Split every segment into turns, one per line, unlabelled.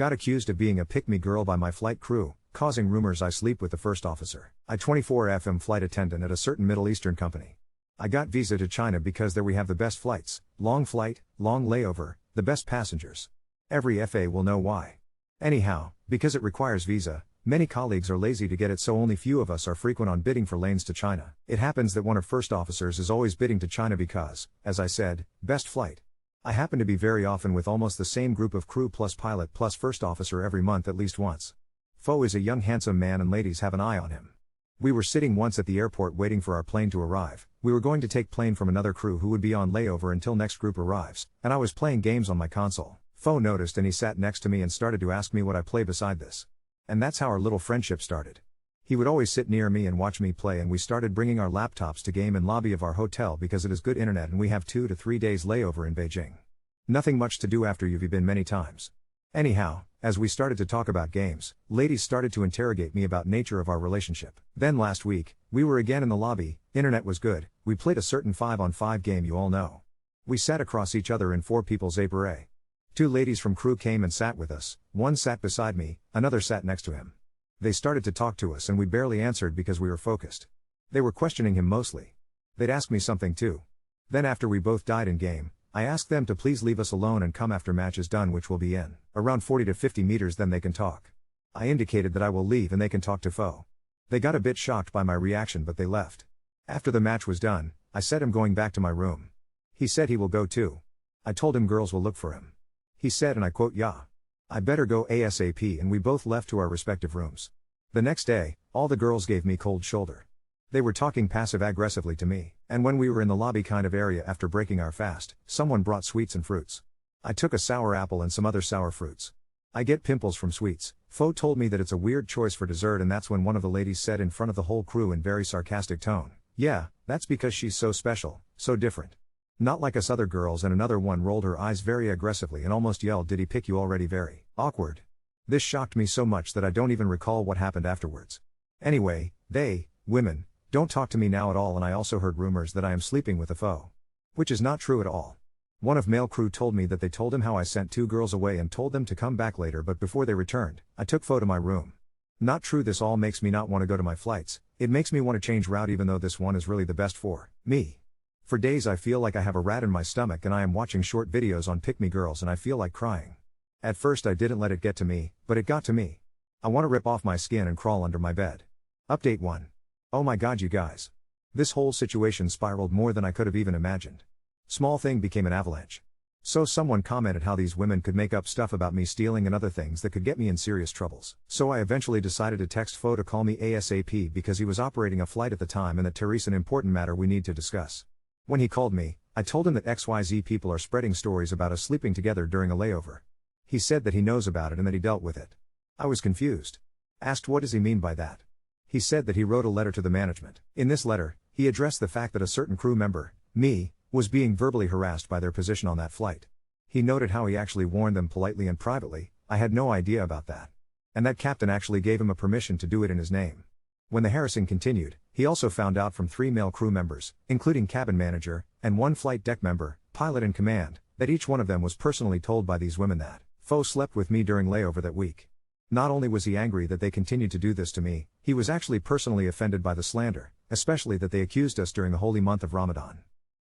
Got accused of being a pick-me girl by my flight crew, causing rumors I sleep with the first officer. I 24FM flight attendant at a certain Middle Eastern company. I got visa to China because there we have the best flights, long flight, long layover, the best passengers. Every FA will know why. Anyhow, because it requires visa, many colleagues are lazy to get it, so only few of us are frequent on bidding for lanes to China. It happens that one of first officers is always bidding to China because, as I said, best flight. I happen to be very often with almost the same group of crew plus pilot plus first officer every month at least once. Fo is a young handsome man and ladies have an eye on him. We were sitting once at the airport waiting for our plane to arrive. We were going to take plane from another crew who would be on layover until next group arrives, and I was playing games on my console. Fo noticed and he sat next to me and started to ask me what I play beside this. And that's how our little friendship started. He would always sit near me and watch me play, and we started bringing our laptops to game in lobby of our hotel because it is good internet and we have 2 to 3 days layover in Beijing. Nothing much to do after you've been many times. Anyhow, as we started to talk about games, ladies started to interrogate me about nature of our relationship. Then last week, we were again in the lobby, internet was good, we played a certain 5-on-5 game you all know. We sat across each other in 4 people's appareil. 2 ladies from crew came and sat with us, one sat beside me, another sat next to him. They started to talk to us and we barely answered because we were focused. They were questioning him mostly. They'd ask me something too. Then after we both died in game, I asked them to please leave us alone and come after match is done, which will be in around 40 to 50 meters, then they can talk. I indicated that I will leave and they can talk to Fo. They got a bit shocked by my reaction but they left. After the match was done, I said I'm going back to my room. He said he will go too. I told him girls will look for him. He said, and I quote, "Yeah, I better go ASAP," and we both left to our respective rooms. The next day, all the girls gave me cold shoulder. They were talking passive-aggressively to me, and when we were in the lobby kind of area after breaking our fast, someone brought sweets and fruits. I took a sour apple and some other sour fruits. I get pimples from sweets. Fo told me that it's a weird choice for dessert, and that's when one of the ladies said in front of the whole crew in very sarcastic tone, "Yeah, that's because she's so special, so different. Not like us other girls," and another one rolled her eyes very aggressively and almost yelled, "Did he pick you already?" Very awkward. This shocked me so much that I don't even recall what happened afterwards. Anyway, they, women, don't talk to me now at all, and I also heard rumors that I am sleeping with a Fo. Which is not true at all. One of male crew told me that they told him how I sent 2 girls away and told them to come back later, but before they returned, I took Fo to my room. Not true. This all makes me not want to go to my flights. It makes me want to change route, even though this one is really the best for me. For days I feel like I have a rat in my stomach and I am watching short videos on pick-me girls and I feel like crying. At first I didn't let it get to me, but it got to me. I want to rip off my skin and crawl under my bed. Update 1. Oh my god, you guys. This whole situation spiraled more than I could have even imagined. Small thing became an avalanche. So someone commented how these women could make up stuff about me stealing and other things that could get me in serious troubles. So I eventually decided to text Fo to call me ASAP because he was operating a flight at the time and that Therese an important matter we need to discuss. When he called me, I told him that XYZ people are spreading stories about us sleeping together during a layover. He said that he knows about it and that he dealt with it. I was confused. Asked what does he mean by that? He said that he wrote a letter to the management. In this letter, he addressed the fact that a certain crew member, me, was being verbally harassed by their position on that flight. He noted how he actually warned them politely and privately. I had no idea about that. And that captain actually gave him a permission to do it in his name. When the harassing continued, he also found out from 3 male crew members, including cabin manager, and 1 flight deck member, pilot in command, that each one of them was personally told by these women that Fo slept with me during layover that week. Not only was he angry that they continued to do this to me, he was actually personally offended by the slander, especially that they accused us during the holy month of Ramadan.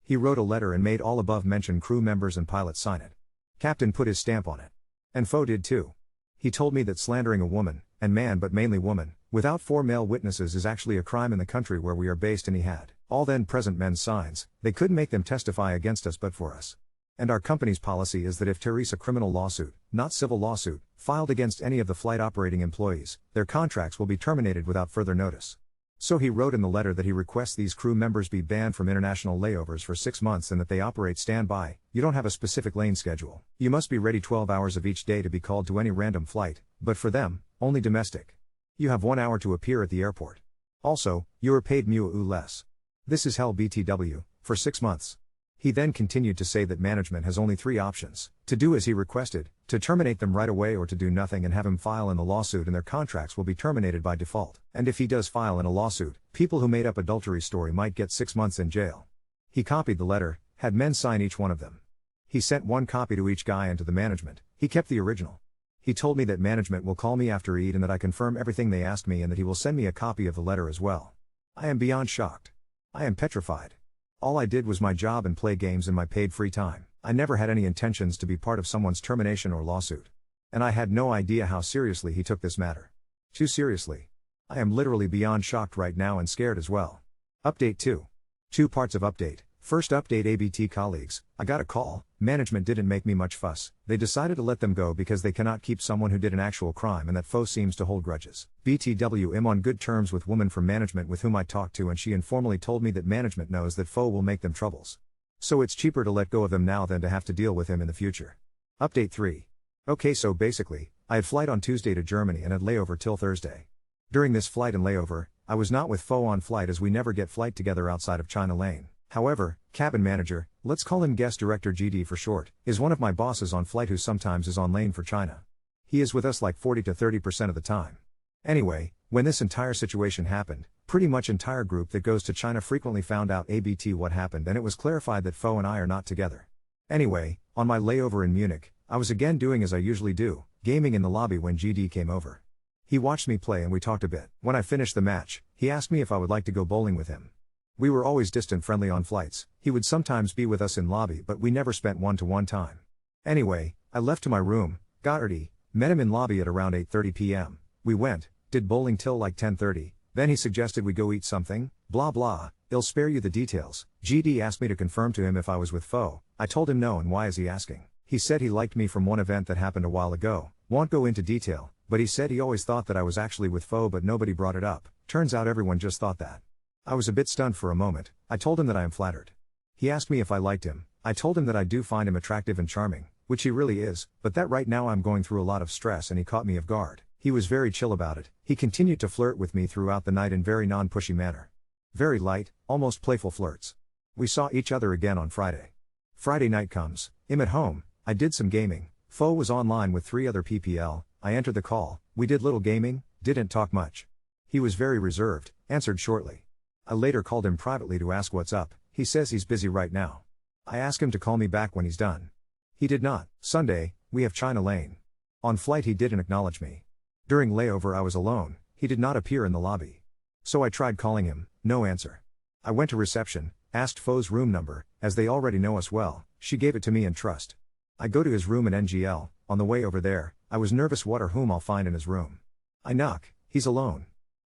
He wrote a letter and made all above mentioned crew members and pilots sign it. Captain put his stamp on it. And Fo did too. He told me that slandering a woman, and man but mainly woman, without 4 male witnesses is actually a crime in the country where we are based, and he had all then present men's signs. They couldn't make them testify against us but for us. And our company's policy is that if Therese a criminal lawsuit, not civil lawsuit, filed against any of the flight operating employees, their contracts will be terminated without further notice. So he wrote in the letter that he requests these crew members be banned from international layovers for 6 months and that they operate standby. You don't have a specific lane schedule. You must be ready 12 hours of each day to be called to any random flight, but for them, only domestic. You have 1 hour to appear at the airport. Also, you are paid mu less. This is hell BTW, for 6 months. He then continued to say that management has only 3 options: to do as he requested, to terminate them right away, or to do nothing and have him file in the lawsuit and their contracts will be terminated by default. And if he does file in a lawsuit, people who made up adultery story might get 6 months in jail. He copied the letter, had men sign each one of them. He sent 1 copy to each guy and to the management. He kept the original. He told me that management will call me after Eid and that I confirm everything they asked me and that he will send me a copy of the letter as well. I am beyond shocked. I am petrified. All I did was my job and play games in my paid free time. I never had any intentions to be part of someone's termination or lawsuit. And I had no idea how seriously he took this matter. Too seriously. I am literally beyond shocked right now and scared as well. Update 2. 2 parts of update. First update, ABT colleagues, I got a call. Management didn't make me much fuss. They decided to let them go because they cannot keep someone who did an actual crime and that foe seems to hold grudges. BTW, I'm on good terms with woman from management with whom I talked to, and she informally told me that management knows that foe will make them troubles. So it's cheaper to let go of them now than to have to deal with him in the future. Update 3. Okay, so basically, I had flight on Tuesday to Germany and had layover till Thursday. During this flight and layover, I was not with foe on flight as we never get flight together outside of China Lane. However, cabin manager, let's call him guest director GD for short, is one of my bosses on flight who sometimes is on lane for China. He is with us like 40 to 30% of the time. Anyway, when this entire situation happened, pretty much entire group that goes to China frequently found out ABT what happened, and it was clarified that foe and I are not together. Anyway, on my layover in Munich, I was again doing as I usually do, gaming in the lobby when GD came over. He watched me play and we talked a bit. When I finished the match, he asked me if I would like to go bowling with him. We were always distant friendly on flights. He would sometimes be with us in lobby, but we never spent one-to-one time. Anyway, I left to my room, got ready, met him in lobby at around 8:30 p.m. We went, did bowling till like 10:30, then he suggested we go eat something, blah blah, I'll spare you the details. GD asked me to confirm to him if I was with foe. I told him no, and why is he asking? He said he liked me from one event that happened a while ago, won't go into detail, but he said he always thought that I was actually with foe but nobody brought it up. Turns out everyone just thought that. I was a bit stunned for a moment. I told him that I am flattered. He asked me if I liked him. I told him that I do find him attractive and charming, which he really is, but that right now I'm going through a lot of stress and he caught me off guard. He was very chill about it. He continued to flirt with me throughout the night in very non-pushy manner. Very light, almost playful flirts. We saw each other again on Friday. Friday night comes, I'm at home, I did some gaming, foe was online with 3 other PPL, I entered the call, we did little gaming, didn't talk much. He was very reserved, answered shortly. I later called him privately to ask what's up. He says he's busy right now. I asked him to call me back when he's done. He did not. Sunday, we have China Lane. On flight he didn't acknowledge me. During layover I was alone, he did not appear in the lobby. So I tried calling him, no answer. I went to reception, asked foe's room number, as they already know us well, she gave it to me in trust. I go to his room in NGL, on the way over there, I was nervous what or whom I'll find in his room. I knock, he's alone.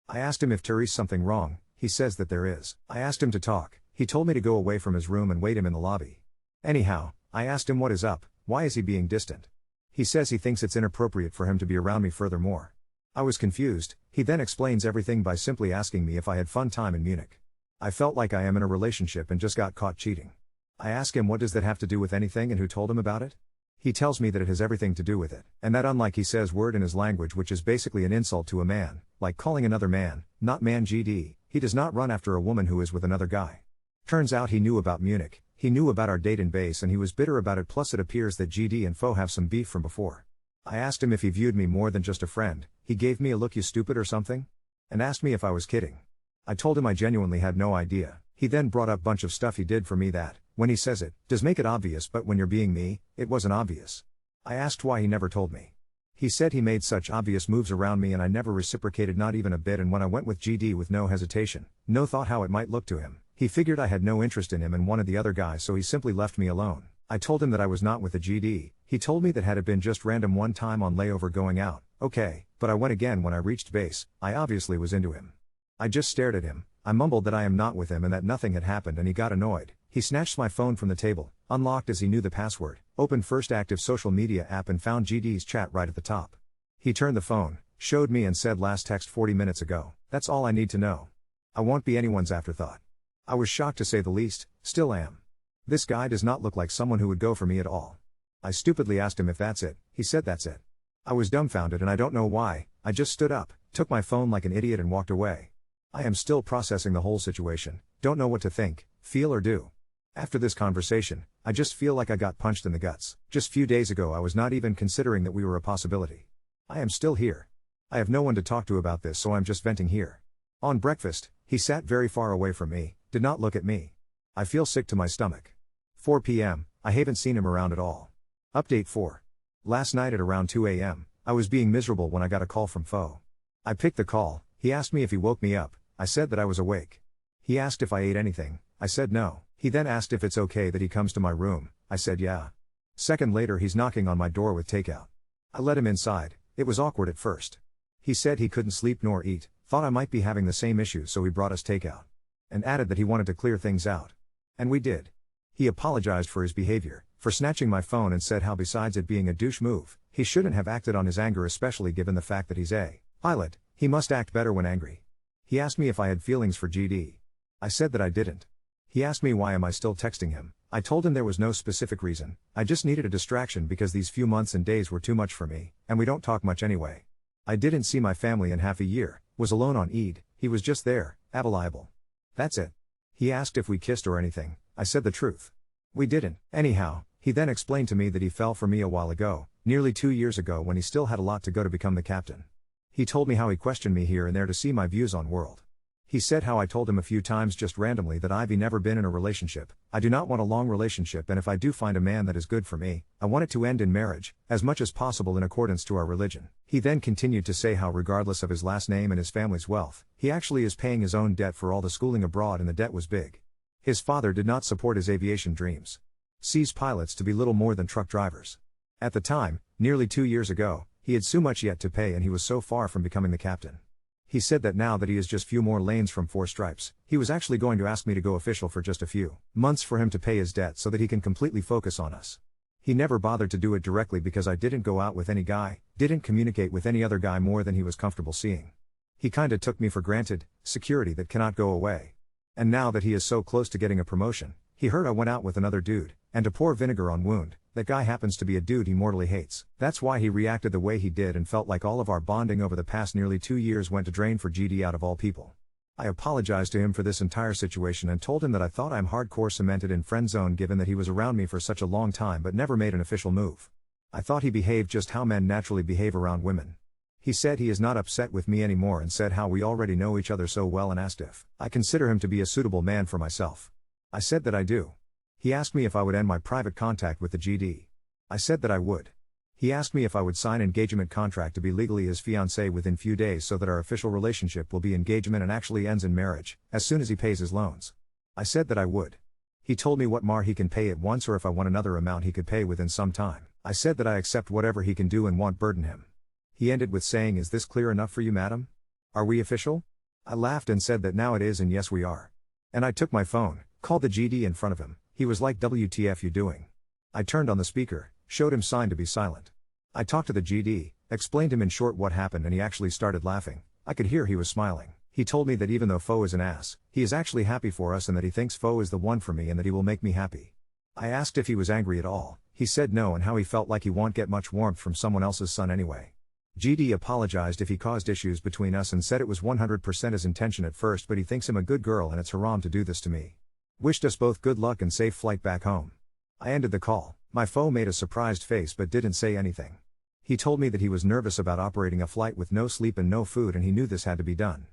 I asked him if there is something wrong. He says that there is. I asked him to talk. He told me to go away from his room and wait him in the lobby. Anyhow, I asked him what is up, why is he being distant? He says he thinks it's inappropriate for him to be around me furthermore. I was confused. He then explains everything by simply asking me if I had fun time in Munich. I felt like I am in a relationship and just got caught cheating. I ask him what does that have to do with anything and who told him about it? He tells me that it has everything to do with it, and that unlike he says word in his language which is basically an insult to a man, like calling another man, not man GD, he does not run after a woman who is with another guy. Turns out he knew about Munich, he knew about our date in base and he was bitter about it, plus it appears that GD and foe have some beef from before. I asked him if he viewed me more than just a friend, he gave me a look you stupid or something? And asked me if I was kidding. I told him I genuinely had no idea. He then brought up bunch of stuff he did for me that, when he says it, does make it obvious, but when you're being me, it wasn't obvious. I asked why he never told me. He said he made such obvious moves around me and I never reciprocated, not even a bit, and when I went with GD with no hesitation, no thought how it might look to him, he figured I had no interest in him and wanted the other guy, so he simply left me alone. I told him that I was not with the GD, he told me that had it been just random one time on layover going out, okay, but I went again when I reached base, I obviously was into him. I just stared at him, I mumbled that I am not with him and that nothing had happened, and he got annoyed. He snatched my phone from the table, unlocked as he knew the password, opened first active social media app and found GD's chat right at the top. He turned the phone, showed me and said last text 40 minutes ago, that's all I need to know. I won't be anyone's afterthought. I was shocked to say the least, still am. This guy does not look like someone who would go for me at all. I stupidly asked him if that's it, he said that's it. I was dumbfounded and I don't know why, I just stood up, took my phone like an idiot and walked away. I am still processing the whole situation, don't know what to think, feel or do. After this conversation, I just feel like I got punched in the guts. Just few days ago I was not even considering that we were a possibility. I am still here. I have no one to talk to about this, so I'm just venting here. On breakfast, he sat very far away from me, did not look at me. I feel sick to my stomach. 4 p.m, I haven't seen him around at all. Update 4. Last night at around 2 a.m, I was being miserable when I got a call from Fo. I picked the call. He asked me if he woke me up. I said that I was awake. He asked if I ate anything. I said no. He then asked if it's okay that he comes to my room. I said yeah. Second later he's knocking on my door with takeout. I let him inside. It was awkward at first. He said he couldn't sleep nor eat, thought I might be having the same issue, so he brought us takeout. And added that he wanted to clear things out. And we did. He apologized for his behavior, for snatching my phone, and said how besides it being a douche move, he shouldn't have acted on his anger, especially given the fact that he's a pilot. He must act better when angry. He asked me if I had feelings for GD. I said that I didn't. He asked me why am I still texting him. I told him there was no specific reason, I just needed a distraction because these few months and days were too much for me, and we don't talk much anyway. I didn't see my family in half a year, was alone on Eid, he was just there, available. That's it. He asked if we kissed or anything. I said the truth. We didn't. Anyhow, he then explained to me that he fell for me a while ago, nearly 2 years ago, when he still had a lot to go to become the captain. He told me how he questioned me here and there to see my views on world. He said how I told him a few times just randomly that I've never been in a relationship. I do not want a long relationship, and if I do find a man that is good for me, I want it to end in marriage, as much as possible in accordance to our religion. He then continued to say how regardless of his last name and his family's wealth, he actually is paying his own debt for all the schooling abroad, and the debt was big. His father did not support his aviation dreams. Sees pilots to be little more than truck drivers. At the time, nearly 2 years ago, he had so much yet to pay and he was so far from becoming the captain. He said that now that he is just few more lanes from 4 stripes, he was actually going to ask me to go official for just a few months for him to pay his debt so that he can completely focus on us. He never bothered to do it directly because I didn't go out with any guy, didn't communicate with any other guy more than he was comfortable seeing. He kinda took me for granted, security that cannot go away. And now that he is so close to getting a promotion, he heard I went out with another dude, and to pour vinegar on wound, that guy happens to be a dude he mortally hates. That's why he reacted the way he did and felt like all of our bonding over the past nearly 2 years went to drain for GD out of all people. I apologized to him for this entire situation and told him that I thought I'm hardcore cemented in friend zone given that he was around me for such a long time but never made an official move. I thought he behaved just how men naturally behave around women. He said he is not upset with me anymore and said how we already know each other so well and asked if I consider him to be a suitable man for myself. I said that I do. He asked me if I would end my private contact with the GD. I said that I would. He asked me if I would sign engagement contract to be legally his fiancé within few days so that our official relationship will be engagement and actually ends in marriage, as soon as he pays his loans. I said that I would. He told me what mahr he can pay at once or if I want another amount he could pay within some time. I said that I accept whatever he can do and won't burden him. He ended with saying, "Is this clear enough for you, madam? Are we official?" I laughed and said that now it is and yes we are. And I took my phone, called the GD in front of him. He was like, "WTF you doing?" I turned on the speaker, showed him sign to be silent. I talked to the GD, explained him in short what happened and he actually started laughing. I could hear he was smiling. He told me that even though Fo is an ass, he is actually happy for us and that he thinks Fo is the one for me and that he will make me happy. I asked if he was angry at all. He said no and how he felt like he won't get much warmth from someone else's son anyway. GD apologized if he caused issues between us and said it was 100% his intention at first but he thinks I'm a good girl and it's haram to do this to me. Wished us both good luck and safe flight back home. I ended the call. My Fo made a surprised face but didn't say anything. He told me that he was nervous about operating a flight with no sleep and no food and he knew this had to be done.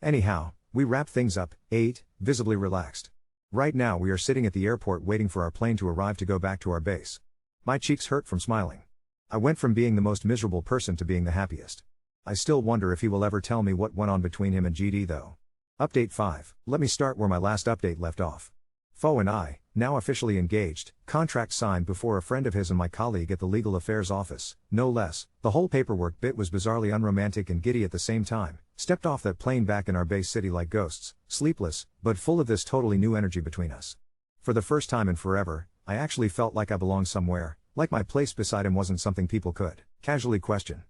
Anyhow, we wrapped things up, ate, visibly relaxed. Right now we are sitting at the airport waiting for our plane to arrive to go back to our base. My cheeks hurt from smiling. I went from being the most miserable person to being the happiest. I still wonder if he will ever tell me what went on between him and GD though. Update 5. Let me start where my last update left off. Fo and I, now officially engaged, contract signed before a friend of his and my colleague at the legal affairs office, no less. The whole paperwork bit was bizarrely unromantic and giddy at the same time. Stepped off that plane back in our base city like ghosts, sleepless, but full of this totally new energy between us. For the first time in forever, I actually felt like I belonged somewhere, like my place beside him wasn't something people could casually question.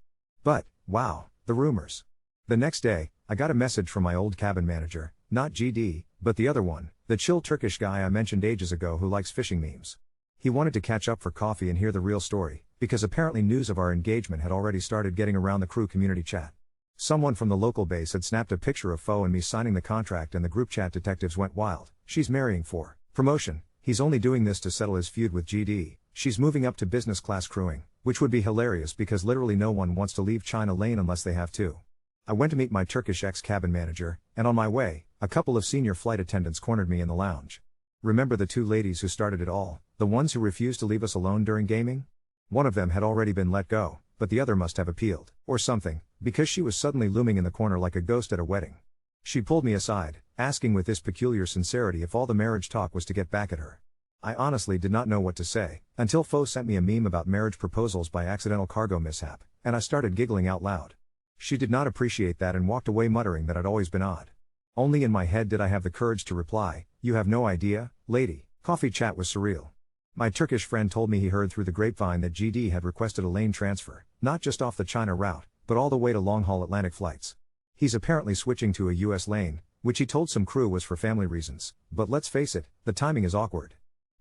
But, wow, the rumors. The next day, I got a message from my old cabin manager, not GD, but the other one, the chill Turkish guy I mentioned ages ago who likes fishing memes. He wanted to catch up for coffee and hear the real story, because apparently news of our engagement had already started getting around the crew community chat. Someone from the local base had snapped a picture of Fo and me signing the contract and the group chat detectives went wild. She's marrying for promotion. He's only doing this to settle his feud with GD. She's moving up to business class crewing, which would be hilarious because literally no one wants to leave China Lane unless they have to. I went to meet my Turkish ex-cabin manager, and on my way, a couple of senior flight attendants cornered me in the lounge. Remember the two ladies who started it all, the ones who refused to leave us alone during gaming? One of them had already been let go, but the other must have appealed, or something, because she was suddenly looming in the corner like a ghost at a wedding. She pulled me aside, asking with this peculiar sincerity if all the marriage talk was to get back at her. I honestly did not know what to say, until Fo sent me a meme about marriage proposals by accidental cargo mishap, and I started giggling out loud. She did not appreciate that and walked away muttering that I'd always been odd. Only in my head did I have the courage to reply, "You have no idea, lady." Coffee chat was surreal. My Turkish friend told me he heard through the grapevine that GD had requested a lane transfer, not just off the China route, but all the way to long-haul Atlantic flights. He's apparently switching to a US lane, which he told some crew was for family reasons, but let's face it, the timing is awkward.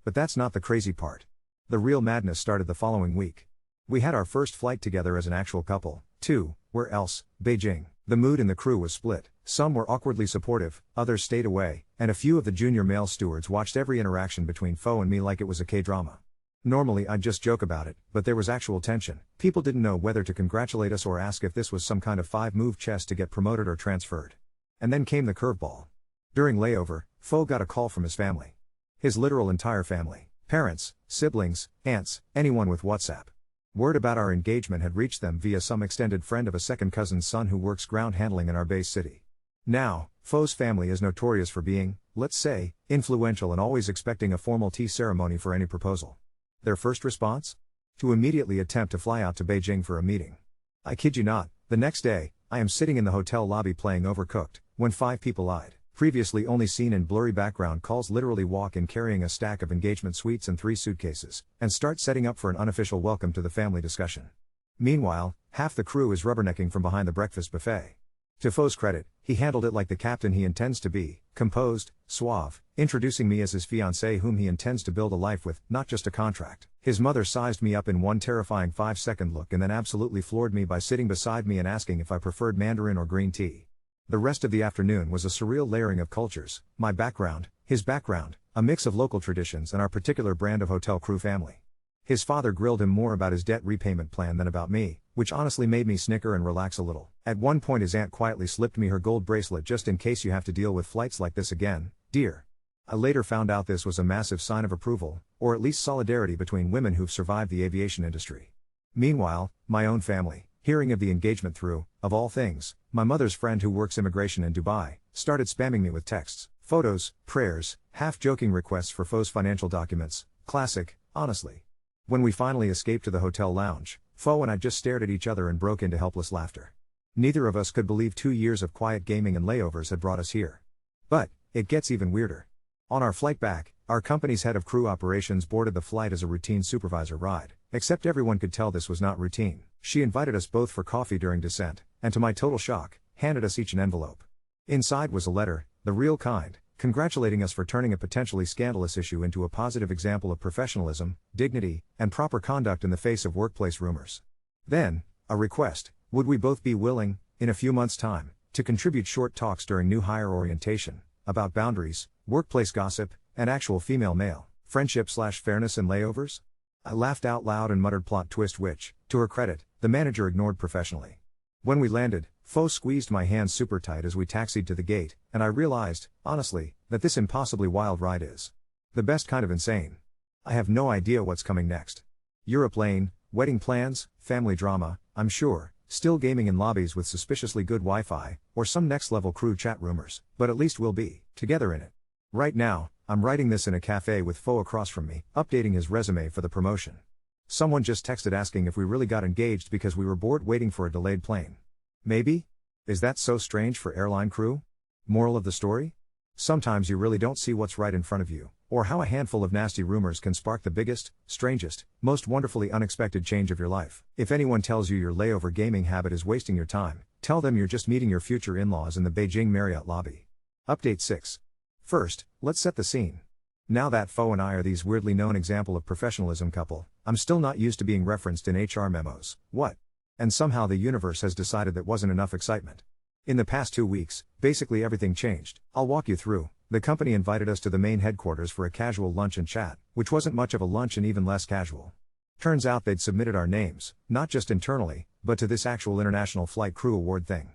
But that's not the crazy part. The real madness started the following week. We had our first flight together as an actual couple, to, where else, Beijing. The mood in the crew was split, some were awkwardly supportive, others stayed away, and a few of the junior male stewards watched every interaction between Fo and me like it was a K-drama. Normally I'd just joke about it, but there was actual tension. People didn't know whether to congratulate us or ask if this was some kind of 5-move chess to get promoted or transferred. And then came the curveball. During layover, Fo got a call from his family. His literal entire family. Parents, siblings, aunts, anyone with WhatsApp. Word about our engagement had reached them via some extended friend of a second cousin's son who works ground handling in our base city. Now, Fo's family is notorious for being, let's say, influential and always expecting a formal tea ceremony for any proposal. Their first response? To immediately attempt to fly out to Beijing for a meeting. I kid you not, the next day, I am sitting in the hotel lobby playing Overcooked, when 5 people I'd previously only seen in blurry background calls literally walk in carrying a stack of engagement suites and 3 suitcases, and start setting up for an unofficial welcome to the family discussion. Meanwhile, half the crew is rubbernecking from behind the breakfast buffet. To Fo's credit, he handled it like the captain he intends to be, composed, suave, introducing me as his fiancée whom he intends to build a life with, not just a contract. His mother sized me up in one terrifying 5-second look and then absolutely floored me by sitting beside me and asking if I preferred Mandarin or green tea. The rest of the afternoon was a surreal layering of cultures, my background, his background, a mix of local traditions and our particular brand of hotel crew family. His father grilled him more about his debt repayment plan than about me, which honestly made me snicker and relax a little. At one point his aunt quietly slipped me her gold bracelet just in case you have to deal with flights like this again, dear. I later found out this was a massive sign of approval, or at least solidarity between women who've survived the aviation industry. Meanwhile, my own family, hearing of the engagement through, of all things, my mother's friend who works immigration in Dubai, started spamming me with texts, photos, prayers, half-joking requests for Fo's financial documents. Classic, honestly. When we finally escaped to the hotel lounge, Fo and I just stared at each other and broke into helpless laughter. Neither of us could believe 2 years of quiet gaming and layovers had brought us here. But, it gets even weirder. On our flight back, our company's head of crew operations boarded the flight as a routine supervisor ride, except everyone could tell this was not routine. She invited us both for coffee during descent, and to my total shock, handed us each an envelope. Inside was a letter, the real kind, congratulating us for turning a potentially scandalous issue into a positive example of professionalism, dignity, and proper conduct in the face of workplace rumors. Then, a request, would we both be willing, in a few months' time, to contribute short talks during new hire orientation, about boundaries, workplace gossip, and actual female-male friendship/fairness in layovers? I laughed out loud and muttered plot twist which, to her credit, the manager ignored professionally. When we landed, Fo squeezed my hand super tight as we taxied to the gate, and I realized, honestly, that this impossibly wild ride is the best kind of insane. I have no idea what's coming next. Europe lane, wedding plans, family drama, I'm sure, still gaming in lobbies with suspiciously good Wi-Fi, or some next-level crew chat rumors, but at least we'll be together in it. Right now, I'm writing this in a cafe with Fo across from me, updating his resume for the promotion. Someone just texted asking if we really got engaged because we were bored waiting for a delayed plane. Maybe? Is that so strange for airline crew? Moral of the story? Sometimes you really don't see what's right in front of you, or how a handful of nasty rumors can spark the biggest, strangest, most wonderfully unexpected change of your life. If anyone tells you your layover gaming habit is wasting your time, tell them you're just meeting your future in-laws in the Beijing Marriott lobby. Update 6. First, let's set the scene. Now that Fo and I are these weirdly known example of professionalism couple, I'm still not used to being referenced in HR memos. What? And somehow the universe has decided that wasn't enough excitement. In the past 2 weeks, basically everything changed. I'll walk you through. The company invited us to the main headquarters for a casual lunch and chat, which wasn't much of a lunch and even less casual. Turns out they'd submitted our names, not just internally, but to this actual International Flight Crew Award thing.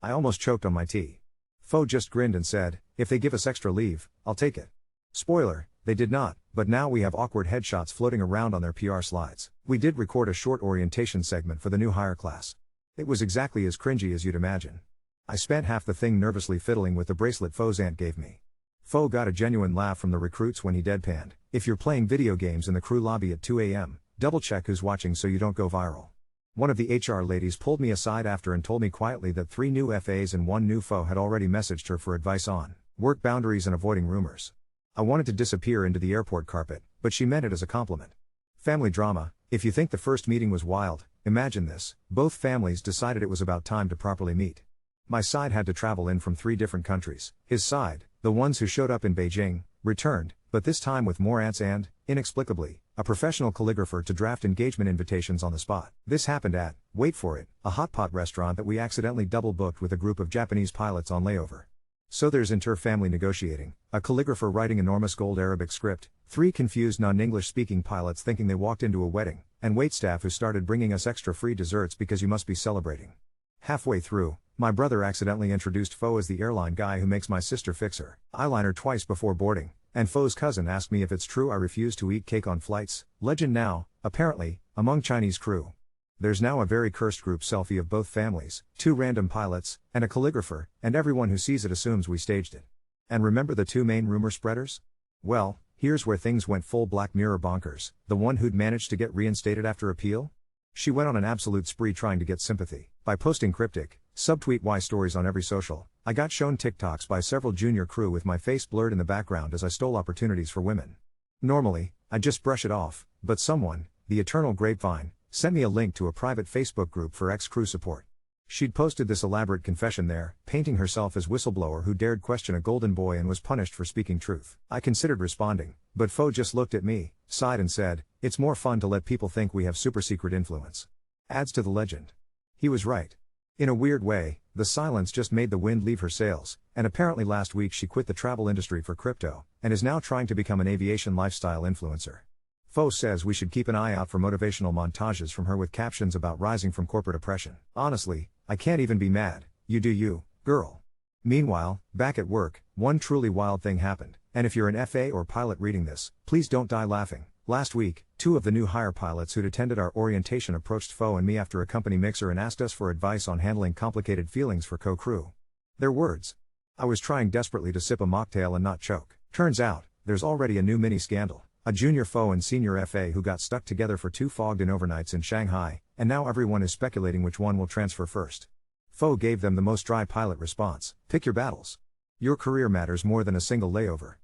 I almost choked on my tea. Fo just grinned and said, if they give us extra leave, I'll take it. Spoiler, they did not, but now we have awkward headshots floating around on their PR slides. We did record a short orientation segment for the new hire class. It was exactly as cringy as you'd imagine. I spent half the thing nervously fiddling with the bracelet Fo's aunt gave me. Fo got a genuine laugh from the recruits when he deadpanned, "If you're playing video games in the crew lobby at 2 a.m., double check who's watching so you don't go viral." One of the HR ladies pulled me aside after and told me quietly that 3 new FAs and 1 new Fo had already messaged her for advice on work boundaries and avoiding rumors. I wanted to disappear into the airport carpet, but she meant it as a compliment. Family drama. If you think the first meeting was wild, imagine this: both families decided it was about time to properly meet. My side had to travel in from 3 different countries. His side, the ones who showed up in Beijing, returned, but this time with more aunts and, inexplicably, a professional calligrapher to draft engagement invitations on the spot. This happened at, wait for it, a hot pot restaurant that we accidentally double booked with a group of Japanese pilots on layover. So there's inter-family negotiating, a calligrapher writing enormous gold Arabic script, 3 confused non-English speaking pilots thinking they walked into a wedding, and waitstaff who started bringing us extra free desserts because you must be celebrating. Halfway through, my brother accidentally introduced Fo as the airline guy who makes my sister fix her eyeliner twice before boarding, and Fo's cousin asked me if it's true I refuse to eat cake on flights. Legend now, apparently, among Chinese crew. There's now a very cursed group selfie of both families, 2 random pilots, and a calligrapher, and everyone who sees it assumes we staged it. And remember the 2 main rumor spreaders? Well, here's where things went full Black Mirror bonkers. The one who'd managed to get reinstated after appeal? She went on an absolute spree trying to get sympathy. By posting cryptic, subtweet Y stories on every social, I got shown TikToks by several junior crew with my face blurred in the background as I stole opportunities for women. Normally, I'd just brush it off, but someone, the eternal grapevine, sent me a link to a private Facebook group for ex-crew support. She'd posted this elaborate confession there, painting herself as whistleblower who dared question a golden boy and was punished for speaking truth. I considered responding, but Fo just looked at me, sighed and said, "It's more fun to let people think we have super secret influence." Adds to the legend. He was right. In a weird way, the silence just made the wind leave her sails, and apparently last week she quit the travel industry for crypto, and is now trying to become an aviation lifestyle influencer. Fo says we should keep an eye out for motivational montages from her with captions about rising from corporate oppression. Honestly, I can't even be mad. You do you, girl. Meanwhile, back at work, one truly wild thing happened, and if you're an FA or pilot reading this, please don't die laughing. Last week, 2 of the new hire pilots who'd attended our orientation approached Fo and me after a company mixer and asked us for advice on handling complicated feelings for co-crew. Their words: "I was trying desperately to sip a mocktail and not choke. Turns out, there's already a new mini scandal. A junior Fo and senior FA who got stuck together for 2 fogged-in overnights in Shanghai, and now everyone is speculating which one will transfer first." Fo gave them the most dry pilot response: "Pick your battles. Your career matters more than a single layover.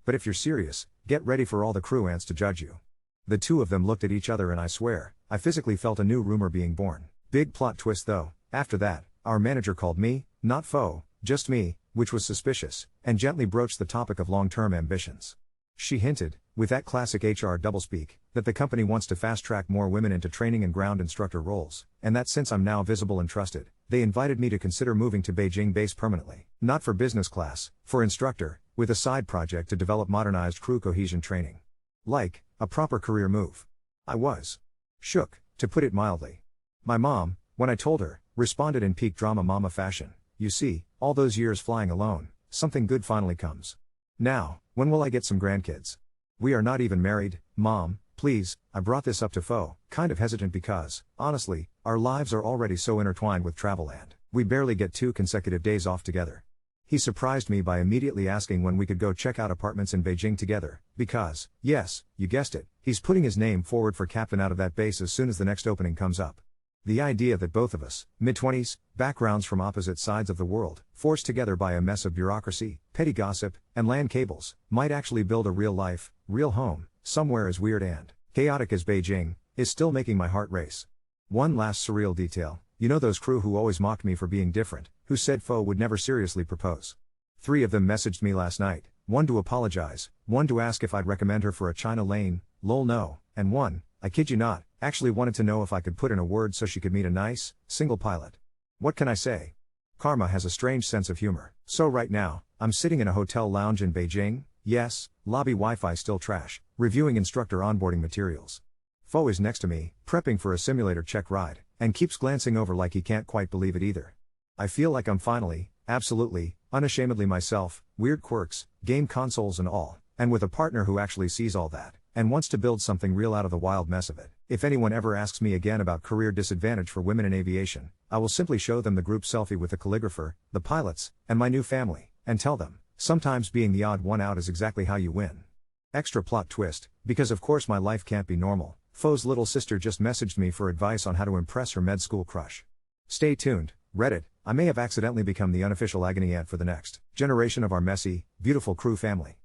But if you're serious, get ready for all the crew ants to judge you." The 2 of them looked at each other and I swear, I physically felt a new rumor being born. Big plot twist though, after that, our manager called me, not Fo, just me, which was suspicious, and gently broached the topic of long-term ambitions. She hinted, with that classic HR doublespeak, that the company wants to fast-track more women into training and ground instructor roles, and that since I'm now visible and trusted, they invited me to consider moving to Beijing base permanently. Not for business class, for instructor, with a side project to develop modernized crew cohesion training. Like, a proper career move. I was shook, to put it mildly. My mom, when I told her, responded in peak drama mama fashion: "You see, all those years flying alone, something good finally comes. Now, when will I get some grandkids? We are not even married, Mom, please." I brought this up to Fo, kind of hesitant because, honestly, our lives are already so intertwined with travel and we barely get 2 consecutive days off together. He surprised me by immediately asking when we could go check out apartments in Beijing together, because, yes, you guessed it, he's putting his name forward for captain out of that base as soon as the next opening comes up. The idea that both of us, mid-20s, backgrounds from opposite sides of the world, forced together by a mess of bureaucracy, petty gossip, and land cables, might actually build a real life, real home, somewhere as weird and chaotic as Beijing, is still making my heart race. One last surreal detail: you know those crew who always mocked me for being different, who said Fo would never seriously propose? 3 of them messaged me last night, 1 to apologize, 1 to ask if I'd recommend her for a China lane, lol no, and 1, I kid you not, actually wanted to know if I could put in a word so she could meet a nice, single pilot. What can I say? Karma has a strange sense of humor. So right now, I'm sitting in a hotel lounge in Beijing, yes, lobby Wi-Fi still trash, reviewing instructor onboarding materials. Fo is next to me, prepping for a simulator check ride, and keeps glancing over like he can't quite believe it either. I feel like I'm finally, absolutely, unashamedly myself, weird quirks, game consoles and all, and with a partner who actually sees all that, and wants to build something real out of the wild mess of it. If anyone ever asks me again about career disadvantage for women in aviation, I will simply show them the group selfie with the calligrapher, the pilots, and my new family, and tell them, sometimes being the odd one out is exactly how you win. Extra plot twist, because of course my life can't be normal, Foe's little sister just messaged me for advice on how to impress her med school crush. Stay tuned, Reddit, I may have accidentally become the unofficial agony aunt for the next generation of our messy, beautiful crew family.